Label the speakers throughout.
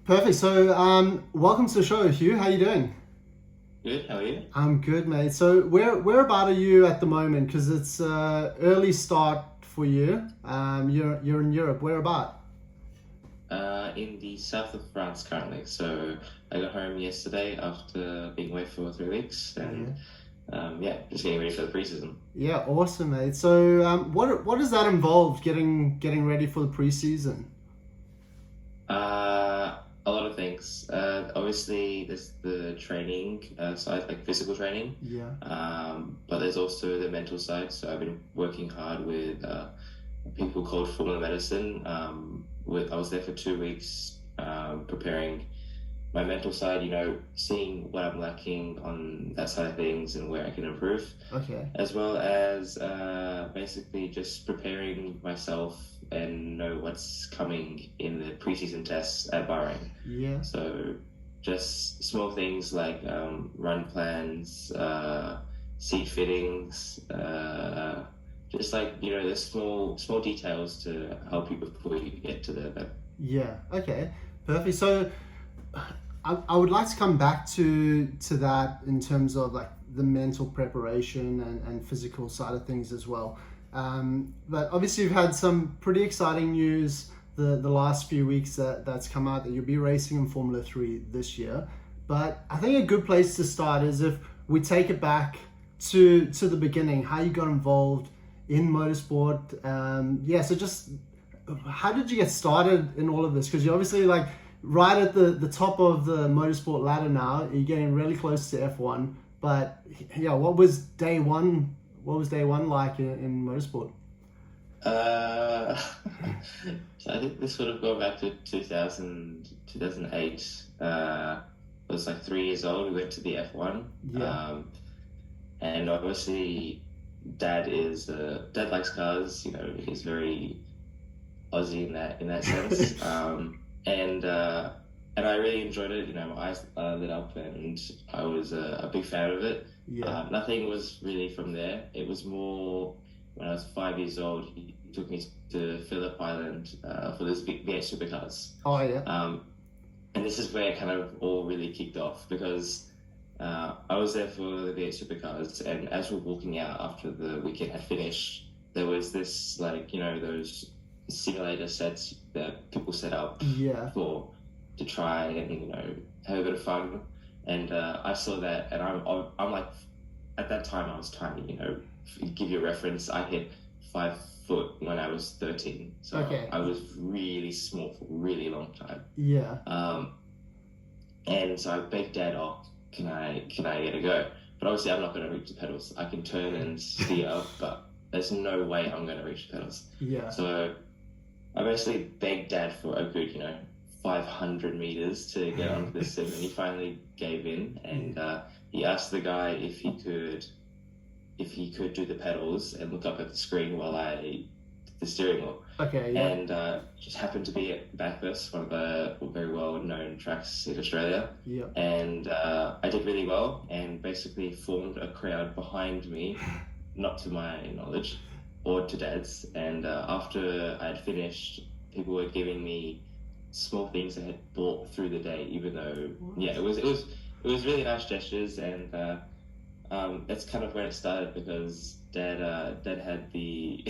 Speaker 1: Perfect. So, welcome to the show, Hugh. How you doing?
Speaker 2: Good, how are you?
Speaker 1: I'm good, mate. So, where about are you at the moment? Because it's early start for you. You're in Europe. Where about?
Speaker 2: In the south of France currently. So I got home yesterday after being away for 3 weeks,
Speaker 1: Yeah.
Speaker 2: and yeah, just getting ready for the preseason.
Speaker 1: Yeah, awesome, mate. So, what does that involve? Getting ready for the preseason.
Speaker 2: A lot of things. Obviously, there's the training side, like physical training,
Speaker 1: Yeah.
Speaker 2: but there's also the mental side. So I've been working hard with people called Formula Medicine. I was there for 2 weeks, preparing my mental side, seeing what I'm lacking on that side of things and where I can improve,
Speaker 1: Okay.
Speaker 2: as well as basically just preparing myself and know what's coming in the preseason tests at Bahrain.
Speaker 1: Yeah.
Speaker 2: So just small things like run plans, seat fittings, just like the small details to help you before you get to the event.
Speaker 1: Yeah. Okay. Perfect. So, I would like to come back to that in terms of like the mental preparation and physical side of things as well. But obviously, you've had some pretty exciting news the last few weeks that's come out that you'll be racing in Formula 3 this year. But I think a good place to start is if we take it back to the beginning, how you got involved in motorsport. Yeah, so just how did you get started in all of this? Because you're obviously like right at the top of the motorsport ladder now. You're getting really close to F1. But yeah, what was day one? What was day one like in motorsport?
Speaker 2: Uh, so I think this would have gone back to 2008. I was like 3 years old. We went to the F1.
Speaker 1: Yeah,
Speaker 2: And obviously, dad likes cars. He's very Aussie in that sense. And I really enjoyed it. My eyes lit up, and I was a big fan of it.
Speaker 1: yeah.
Speaker 2: Nothing was really from there. It was more when I was 5 years old. He took me to Phillip Island for this big V8 supercars.
Speaker 1: Oh yeah,
Speaker 2: And this is where it kind of all really kicked off because I was there for the V8 supercars, and as we were walking out after the weekend had finished, there was this those simulator sets that people set up
Speaker 1: yeah,
Speaker 2: for to try and have a bit of fun. And I saw that, and I'm like, at that time I was tiny. To give you a reference, I hit 5 foot when I was 13, so
Speaker 1: okay,
Speaker 2: I was really small for a really long time.
Speaker 1: yeah,
Speaker 2: And so I begged Dad, "Oh, can I get a go?" But obviously, I'm not going to reach the pedals. I can turn and steer, but there's no way I'm going to reach the pedals.
Speaker 1: yeah,
Speaker 2: So I basically begged Dad for a good, 500 meters to get onto the sim, and he finally gave in. And he asked the guy if he could do the pedals and look up at the screen while I did the steering wheel.
Speaker 1: okay, yeah,
Speaker 2: And just happened to be at Bathurst, one of the very well-known tracks in Australia.
Speaker 1: yeah,
Speaker 2: And I did really well, and basically formed a crowd behind me, not to my knowledge, or to Dad's. And after I had finished, people were giving me small things they had bought through the day, even though yeah, it was really nice gestures, and that's kind of where it started because Dad had the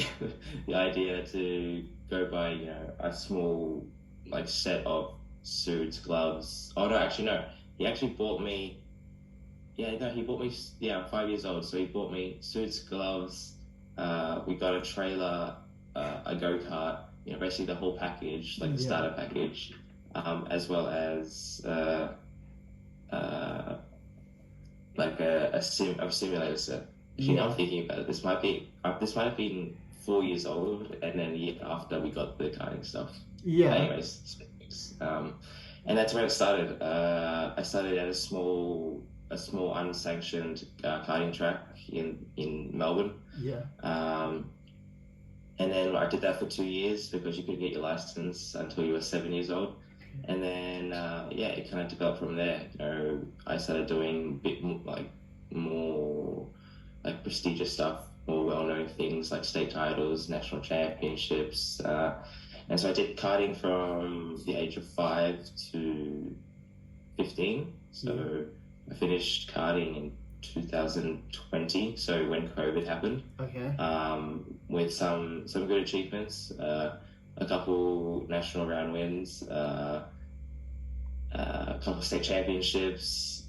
Speaker 2: the idea to go buy a small like set of suits, gloves. Oh no, actually no, he actually bought me. Yeah, no, he bought me. Yeah, I'm 5 years old, so he bought me suits, gloves. We got a trailer, a go kart. Basically the whole package, like the
Speaker 1: yeah,
Speaker 2: starter package, as well as uh, like a simulator set. Actually, now
Speaker 1: yeah,
Speaker 2: I'm thinking about it. This might have been 4 years old, and then a year after we got the karting stuff.
Speaker 1: yeah,
Speaker 2: Anyways, and that's where it started. I started at a small unsanctioned karting track in Melbourne.
Speaker 1: yeah,
Speaker 2: Um, and then I did that for 2 years because you could get your license until you were 7 years old. And then yeah, it kind of developed from there. I started doing a bit more like prestigious stuff, more well-known things like state titles, national championships, And so I did karting from the age of 5 to 15. So I finished karting in 2020, so when COVID happened.
Speaker 1: Okay.
Speaker 2: With some good achievements, a couple national round wins, a couple state championships,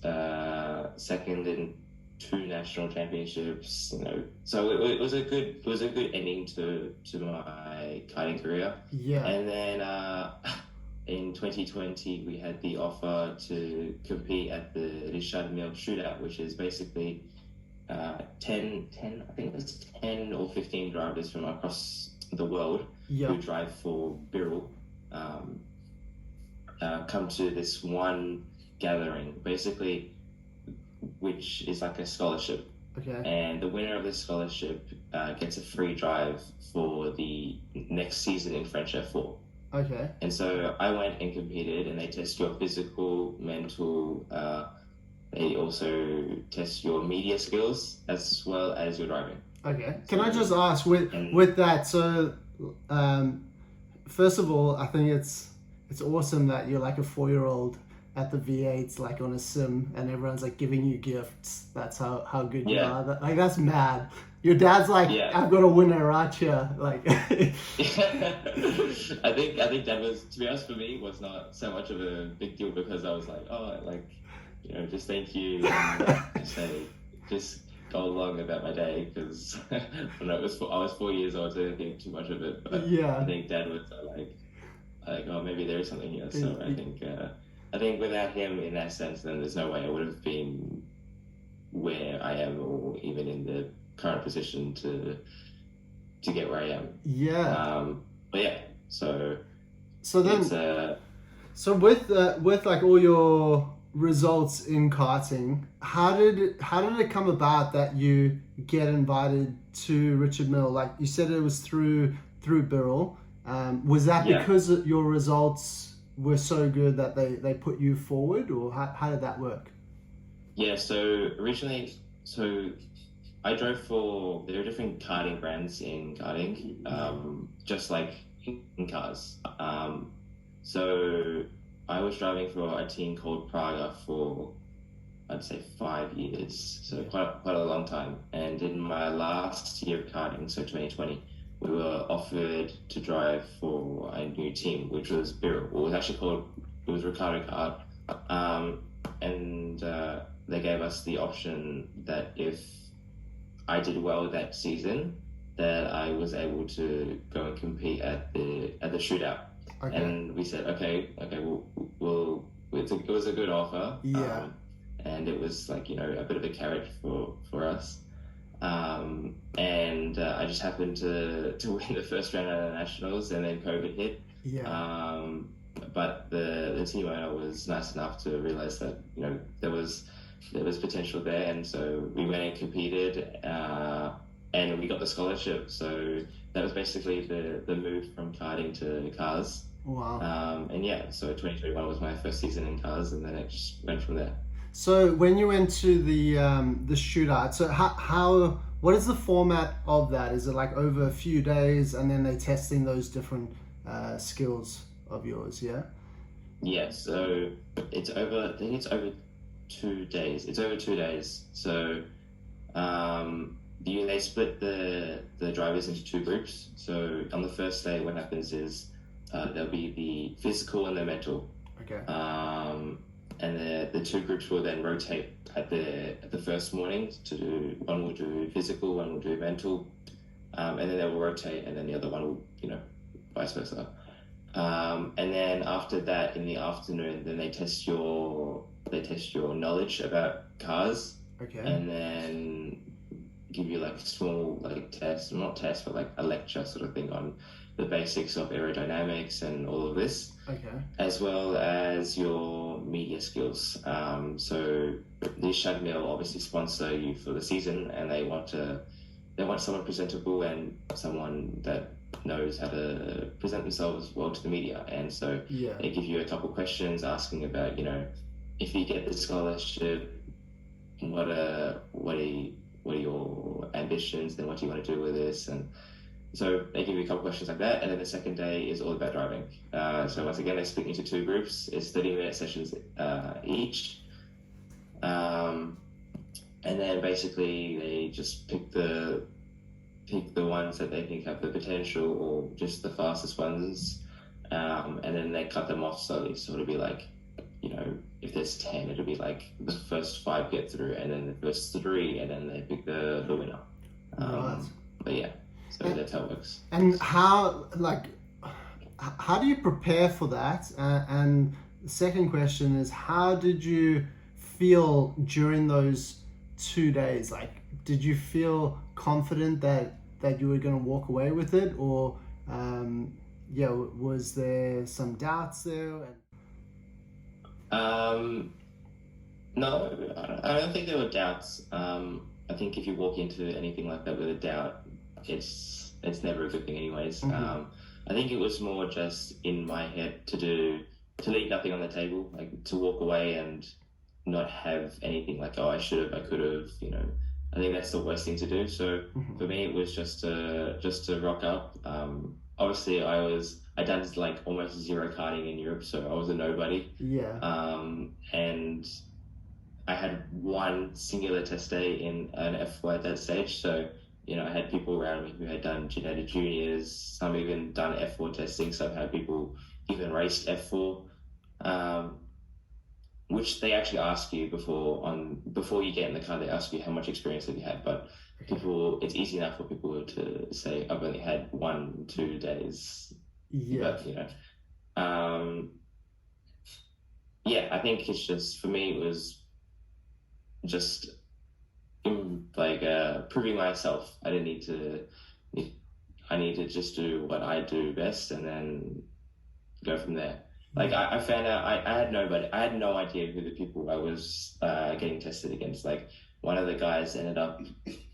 Speaker 2: second in 2 national championships. So it was a good ending to my karting career.
Speaker 1: Yeah.
Speaker 2: And then in 2020, we had the offer to compete at the Mille shootout, which is basically 10, I think it was 10 or 15 drivers from across the world who drive for Birrell come to this one gathering, basically, which is like a scholarship.
Speaker 1: Okay.
Speaker 2: And the winner of this scholarship gets a free drive for the next season in French F4.
Speaker 1: Okay.
Speaker 2: And so I went and competed, and they test your physical, mental. They also test your media skills as well as your driving.
Speaker 1: Okay. Can I just ask with that? So, first of all, I think it's awesome that you're like a 4-year-old at the V8s, like on a sim, and everyone's like giving you gifts. That's how good you are. That's mad. Your dad's like, I've got a winner right here. Like,
Speaker 2: I think that was, to be honest, for me, was not so much of a big deal, because I was like, just thank you, and just go along about my day, because I was 4 years old, so I didn't think too much of it. But I think Dad was like, oh, maybe there is something here. So I think without him in that sense, then there's no way I would have been where I am, or even in the current position to get where I am. But yeah, so
Speaker 1: then so with like all your results in karting, how did it come about that you get invited to Richard Mille? Like you said, it was through Birrell. Was that because your results were so good that they put you forward, or how did that work?
Speaker 2: Yeah, so originally, I drove for, there are different karting brands in karting, just like in cars. So I was driving for a team called Praga for, I'd say, 5 years, so quite a long time. And in my last year of karting, so 2020, we were offered to drive for a new team, which was Birrell. It was actually called, it was Ricardo Kart. And they gave us the option that if I did well that season, that I was able to go and compete at the shootout. Okay. And we said, okay, well, it was a good offer.
Speaker 1: Yeah.
Speaker 2: And it was like, a bit of a carrot for us. And I just happened to win the first round of the nationals, and then COVID hit.
Speaker 1: Yeah.
Speaker 2: But the team owner was nice enough to realize that there was potential there, and so we went and competed, and we got the scholarship. So that was basically the move from karting to cars.
Speaker 1: Wow.
Speaker 2: And so 2021 was my first season in cars, and then it just went from there.
Speaker 1: So when you went to the shootout, so how what is the format of that? Is it like over a few days, and then they're testing those different skills of yours?
Speaker 2: Yeah, so it's over, I think it's over 2 days. It's over 2 days. So they split the drivers into 2 groups. So on the first day, what happens is there'll be the physical and the mental.
Speaker 1: Okay.
Speaker 2: And the 2 groups will then rotate at the first morning to do, one will do physical, one will do mental, and then they will rotate, and then the other one will, vice versa. And then after that, in the afternoon, then they test your knowledge about cars.
Speaker 1: Okay.
Speaker 2: And then give you like small tests, not tests, but like a lecture sort of thing on the basics of aerodynamics and all of this.
Speaker 1: Okay.
Speaker 2: As well as your media skills. So the Mille obviously sponsor you for the season, and they want someone presentable and someone that knows how to present themselves well to the media. And so they give you a couple questions asking about, if you get the scholarship, what are your ambitions, then what do you want to do with this, and So they give you a couple questions like that, and then the second day is all about driving. So once again, they split into two groups. It's 30-minute sessions each. And then basically they just pick the ones that they think have the potential or just the fastest ones, and then they cut them off slowly. So it'll be like, if there's 10, it'll be like the first 5 get through, and then the first 3, and then they pick the winner.
Speaker 1: Right.
Speaker 2: But yeah, so that's how it works.
Speaker 1: And how do you prepare for that? And the second question is, how did you feel during those 2 days? Like, did you feel confident that you were going to walk away with it, or was there some doubts there?
Speaker 2: No, I don't think there were doubts. I think if you walk into anything like that with a doubt, it's never a good thing anyways.
Speaker 1: Mm-hmm.
Speaker 2: I think it was more just in my head to leave nothing on the table, like to walk away and not have anything like, oh, I should have, I could have, I think that's the worst thing to do. So for me, it was just to rock up. Obviously I done like almost zero karting in Europe, so I was a nobody.
Speaker 1: Yeah.
Speaker 2: And I had one singular test day in an F4 at that stage. So, I had people around me who had done genetic juniors, some even done F4 testing. So I've had people even raced F4, which they actually ask you before you get in the car. They ask you how much experience have you had, but it's easy enough for people to say, I've only had 1-2 days.
Speaker 1: Yeah.
Speaker 2: But, I think it's just, for me, it was just like proving myself. I need to just do what I do best and then go from there. Like I found out I had no idea who the people I was getting tested against. Like one of the guys ended up,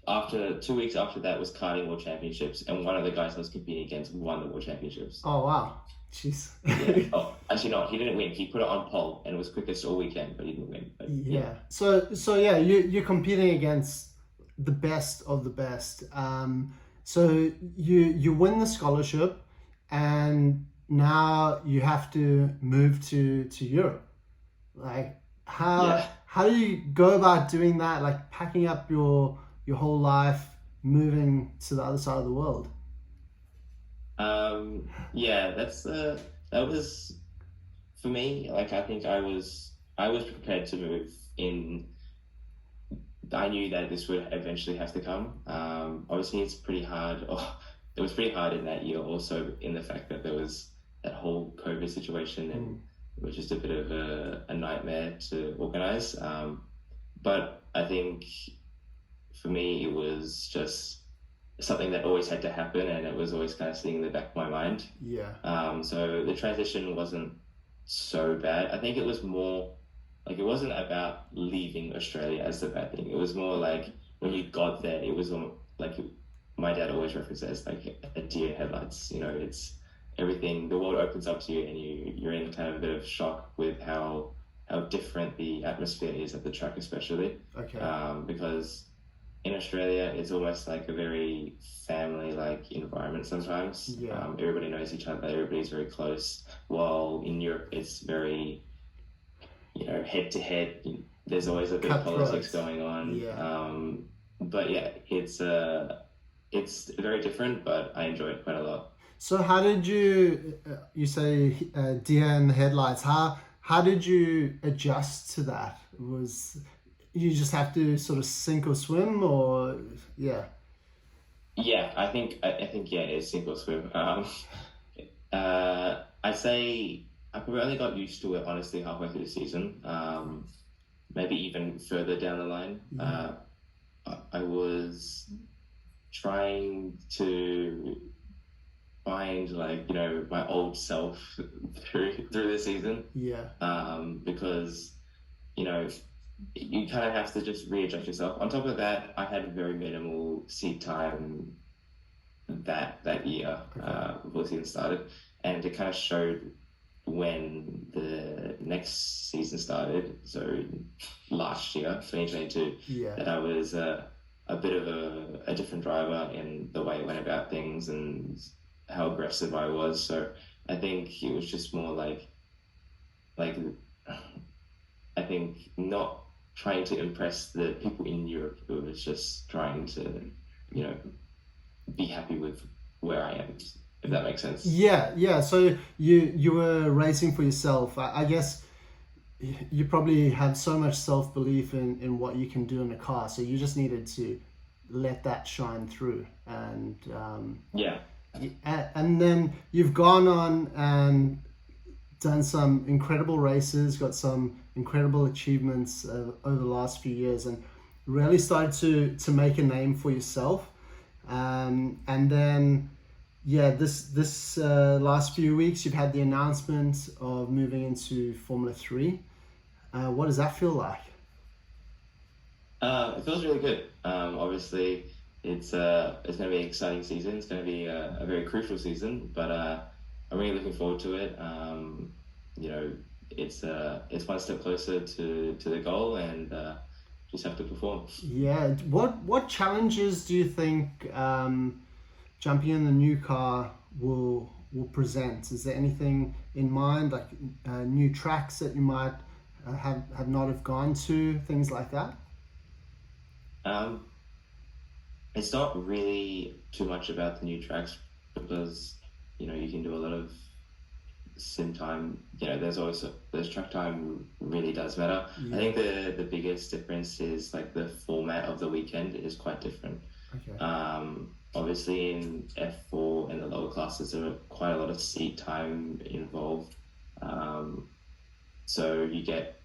Speaker 2: after 2 weeks after that, was karting world championships, and one of the guys I was competing against won the world championships.
Speaker 1: Oh wow. Jeez.
Speaker 2: Yeah. Oh, actually no, he didn't win. He put it on pole and it was quickest all weekend, but he didn't win. But,
Speaker 1: yeah. So you're competing against the best of the best. So you win the scholarship, and now you have to move to Europe. Like how do you go about doing that? Like packing up your whole life, moving to the other side of the world.
Speaker 2: That was for me. Like I think I was prepared to move in. I knew that this would eventually have to come. Obviously, it's pretty hard. It was pretty hard in that year, also in the fact that there was that whole COVID situation, and it was just a bit of a nightmare to organize. But I think for me, it was just something that always had to happen, and it was always kind of sitting in the back of my mind.
Speaker 1: Yeah.
Speaker 2: So the transition wasn't so bad. I think it was more like, it wasn't about leaving Australia as the bad thing. It was more like when you got there, it was like, my dad always referenced it as like a deer in headlights. It's everything, the world opens up to you, and you're in kind of a bit of shock with how different the atmosphere is at the track, especially.
Speaker 1: Okay.
Speaker 2: Because in Australia, it's almost like a very family-like environment sometimes.
Speaker 1: Yeah.
Speaker 2: Everybody knows each other. Everybody's very close. While in Europe, it's very, head-to-head. There's always a bit of politics going on.
Speaker 1: Yeah.
Speaker 2: But yeah, it's very different, but I enjoy it quite a lot.
Speaker 1: So how did you say deer in the headlights, how did you adjust to that? You just have to sort of sink or swim, or yeah?
Speaker 2: Yeah, I think it's sink or swim. I'd say I probably only got used to it honestly halfway through the season, maybe even further down the line.
Speaker 1: Yeah.
Speaker 2: I was trying to find my old self through the season.
Speaker 1: Yeah.
Speaker 2: Because you kind of have to just readjust yourself. On top of that, I had very minimal seat time that year before the season started, and it kind of showed when the next season started. So last year, 2022,
Speaker 1: yeah,
Speaker 2: that I a bit of a different driver in the way I went about things and how aggressive I was. So I think it was just more like I think not trying to impress the people in Europe. It was just trying to, you know, be happy with where I am, if that makes sense.
Speaker 1: Yeah. So you were racing for yourself. I guess you probably have so much self-belief in what you can do in a car, so you just needed to let that shine through. And
Speaker 2: Yeah.
Speaker 1: and then you've gone on and done some incredible races, got some incredible achievements over the last few years, and really started to make a name for yourself. And then, yeah, this last few weeks, you've had the announcement of moving into Formula 3. What does that feel like?
Speaker 2: It feels really good. Obviously, it's going to be an exciting season. It's going to be a very crucial season, but I'm really looking forward to it. You know, it's one step closer to the goal, and just have to perform.
Speaker 1: Yeah. What challenges do you think jumping in the new car will present? Is there anything in mind, like new tracks that you might have not have gone to, things like that?
Speaker 2: It's not really too much about the new tracks because, you know, you can do a lot of sim time. You know, there's track time really does matter.
Speaker 1: Yeah.
Speaker 2: I think the biggest difference is like the format of the weekend is quite different.
Speaker 1: Okay.
Speaker 2: Obviously in F4 and the lower classes there are quite a lot of seat time involved. So you get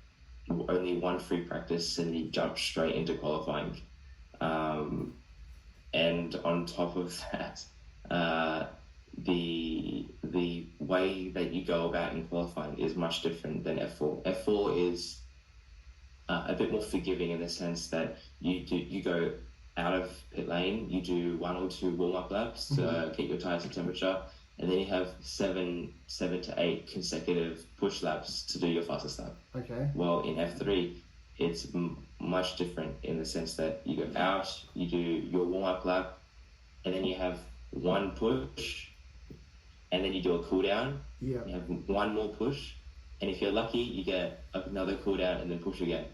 Speaker 2: only one free practice and you jump straight into qualifying. And on top of that, the way that you go about in qualifying is much different than F4. F4 is a bit more forgiving in the sense that you go out of pit lane, you do 1 or 2 warm-up laps to get your tires to temperature, and then you have seven to 8 consecutive push laps to do your fastest lap.
Speaker 1: Okay.
Speaker 2: Well, in F3, it's much different in the sense that you go out, you do your warm-up lap, and then you have 1 push, and then you do a cool down.
Speaker 1: Yeah.
Speaker 2: You have 1 more push, and if you're lucky, you get another cool down and then push again.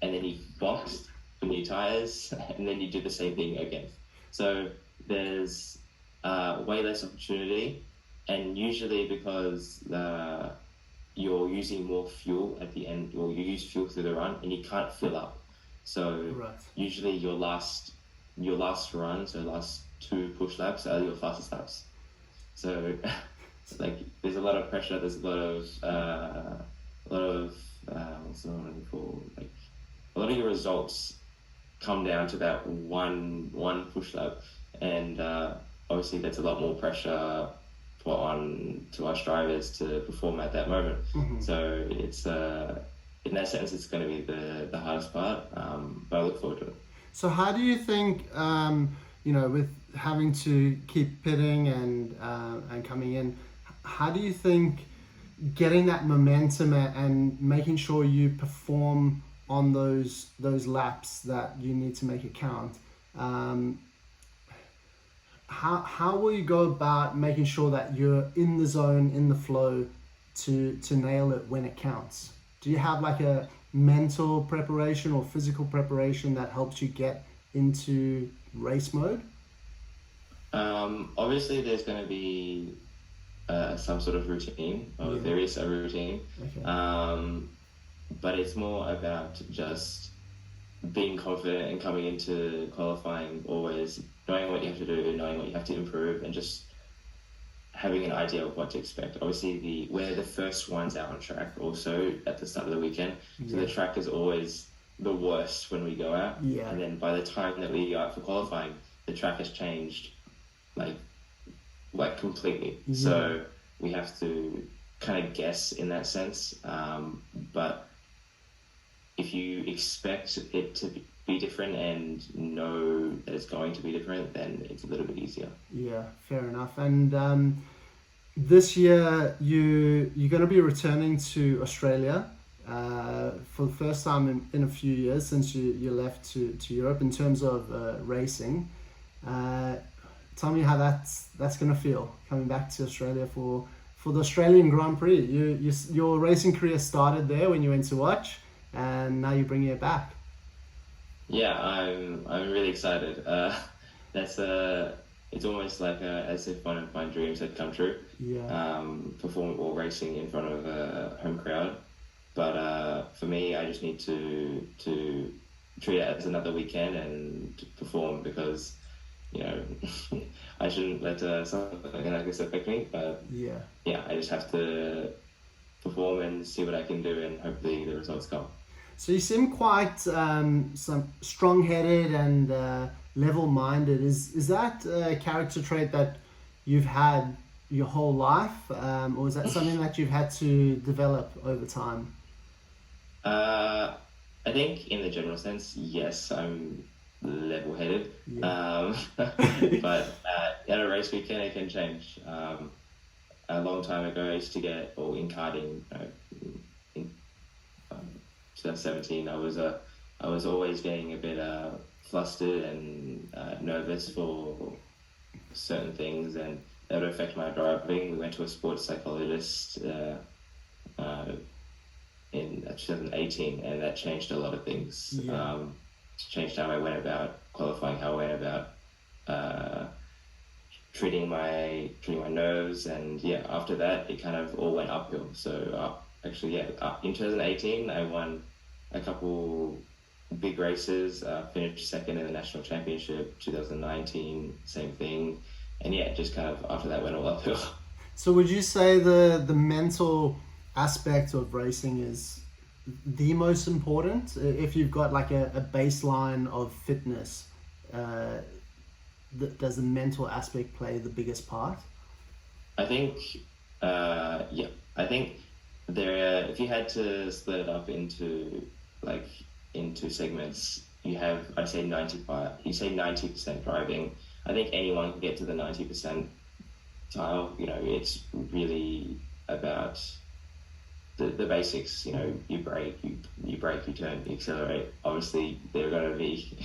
Speaker 2: And then you box for new tires, and then you do the same thing again. So there's way less opportunity, and usually because you're using more fuel at the end, or you use fuel through the run, and you can't fill up. So
Speaker 1: Right.
Speaker 2: usually your last run, so last 2 push laps are your fastest laps. So it's like there's a lot of pressure. There's a lot of what's the one for? Like a lot of your results come down to that one push lap, and obviously that's a lot more pressure put on to us drivers to perform at that moment. So it's in that sense it's going to be the hardest part, but I look forward to it.
Speaker 1: So how do you think, you know, with having to keep pitting and coming in, how do you think getting that momentum and making sure you perform on those laps that you need to make it count, how will you go about making sure that you're in the zone, in the flow to nail it when it counts? Do you have like a mental preparation or physical preparation that helps you get into race mode?
Speaker 2: Obviously there's going to be some sort of routine, or
Speaker 1: Yeah.
Speaker 2: there is a routine.
Speaker 1: Okay.
Speaker 2: But it's more about just being confident and coming into qualifying, always knowing what you have to do, knowing what you have to improve, and just having an idea of what to expect. Obviously, we're the first ones out on track also at the start of the weekend, so the track is always the worst when we go out.
Speaker 1: Yeah.
Speaker 2: And then by the time that we go out for qualifying, the track has changed like completely.
Speaker 1: Yeah.
Speaker 2: So we have to kind of guess in that sense, but if you expect it to be different and know that it's going to be different, then it's a little bit easier.
Speaker 1: Yeah, fair enough. And this year you're going to be returning to Australia. for the first time in a few years since you left to Europe in terms of racing. Tell me how that's going to feel coming back to Australia for the Australian Grand Prix. Your racing career started there when you went to watch, and now you're bringing it back.
Speaker 2: Yeah, I'm really excited. It's almost like as if one of my dreams had come true.
Speaker 1: Yeah.
Speaker 2: Perform or racing in front of a home crowd. But for me, I just need to treat it as another weekend and to perform, because I shouldn't let something like this affect me. But yeah, I just have to perform and see what I can do, and hopefully the results come.
Speaker 1: So you seem quite some strong-headed and level-minded. Is that a character trait that you've had your whole life, or is that something that you've had to develop over time?
Speaker 2: I think in the general sense, yes, I'm level-headed.
Speaker 1: Yeah.
Speaker 2: But at a race weekend, it can change. A long time ago, I used to get, or in karting, in 2017, I was always getting a bit flustered and nervous for certain things, and that would affect my driving. We went to a sports psychologist in 2018, and that changed a lot of things.
Speaker 1: Yeah.
Speaker 2: Changed how I went about qualifying, how I went about treating my nerves, and yeah, after that it kind of all went uphill. So in 2018 I won a couple big races, finished second in the national championship. 2019, same thing, and yeah, just kind of after that went all uphill.
Speaker 1: So would you say the mental aspect of racing is the most important? If you've got like a baseline of fitness, does the mental aspect play the biggest part?
Speaker 2: I think, I think if you had to split it up into segments, you have, I'd say 90% driving. I think anyone can get to the 90% tile. It's really about the basics. You brake, you turn, you accelerate. Obviously, there are going to be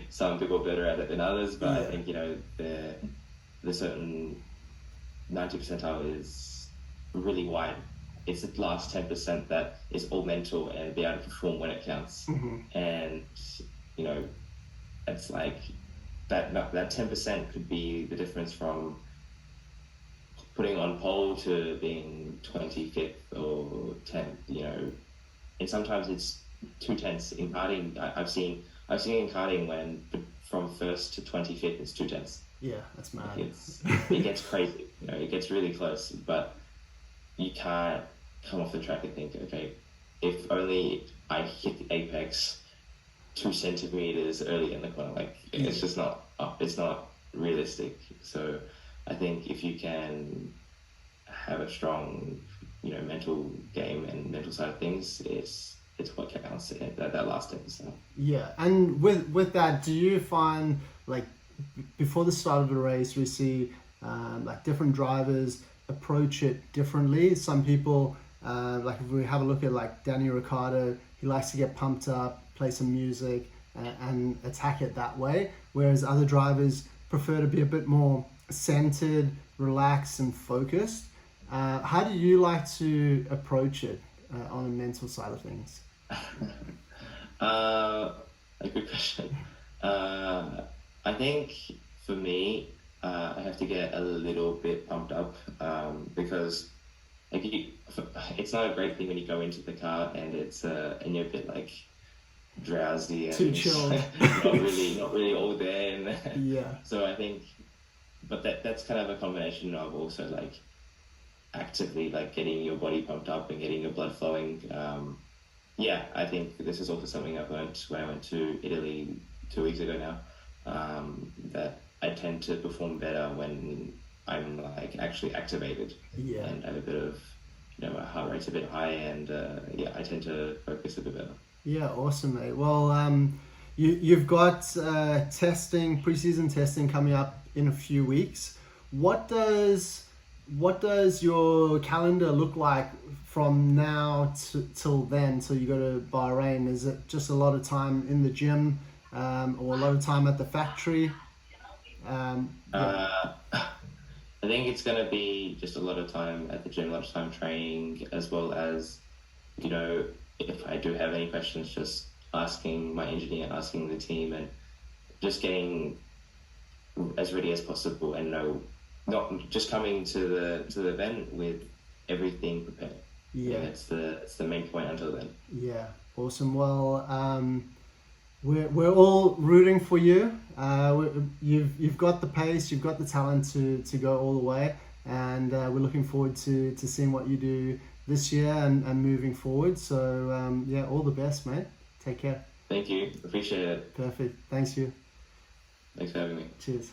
Speaker 2: some people better at it than others, but I think the certain 90 percentile is really wide. It's the last 10% that is all mental and be able to perform when it counts.
Speaker 1: Mm-hmm.
Speaker 2: And it's like that 10% could be the difference from putting on pole to being 25th or 10th, and sometimes it's 2/10 in karting. I've seen in karting when from 1st to 25th it's 2/10.
Speaker 1: Yeah, that's mad.
Speaker 2: It gets crazy, it gets really close, but you can't come off the track and think, okay, if only I hit the apex 2 centimeters early in the corner, it's just not it's not realistic. So I think if you can have a strong, mental game and mental side of things, it's what counts, that last 10%.
Speaker 1: Yeah, and with that, do you find before the start of the race we see different drivers approach it differently? Some people, if we have a look at Danny Ricciardo, he likes to get pumped up, play some music, and attack it that way, whereas other drivers prefer to be a bit more centered, relaxed, and focused. How do you like to approach it on a mental side of things?
Speaker 2: A good question. I think for me, I have to get a little bit pumped up because it's not a great thing when you go into the car and it's and you're a bit drowsy and
Speaker 1: too chilled.
Speaker 2: not really all there. And
Speaker 1: yeah.
Speaker 2: So I think, but that's kind of a combination of also actively getting your body pumped up and getting your blood flowing. I think this is also something I've learned when I went to Italy 2 weeks ago now, that I tend to perform better when I'm actually activated and have a bit of, my heart rate's a bit high, and I tend to focus a bit better.
Speaker 1: Yeah, awesome, mate. Well, you've got preseason testing coming up in a few weeks. What does what does your calendar look like from now till then, till you go to Bahrain? Is it just a lot of time in the gym, or a lot of time at the factory? Yeah.
Speaker 2: I think it's going to be just a lot of time at the gym, a lot of time training, as well as, if I do have any questions, just asking my engineer, asking the team, and just getting as ready as possible, and not just coming to the event with everything prepared.
Speaker 1: Yeah,
Speaker 2: it's the main point until then.
Speaker 1: Yeah, awesome. Well, we're all rooting for you. You've got the pace, you've got the talent to go all the way, and we're looking forward to seeing what you do this year and moving forward. So yeah, all the best, mate. Take care.
Speaker 2: Thank you. Appreciate it.
Speaker 1: Perfect. Thanks, you.
Speaker 2: Thanks for having me.
Speaker 1: Cheers.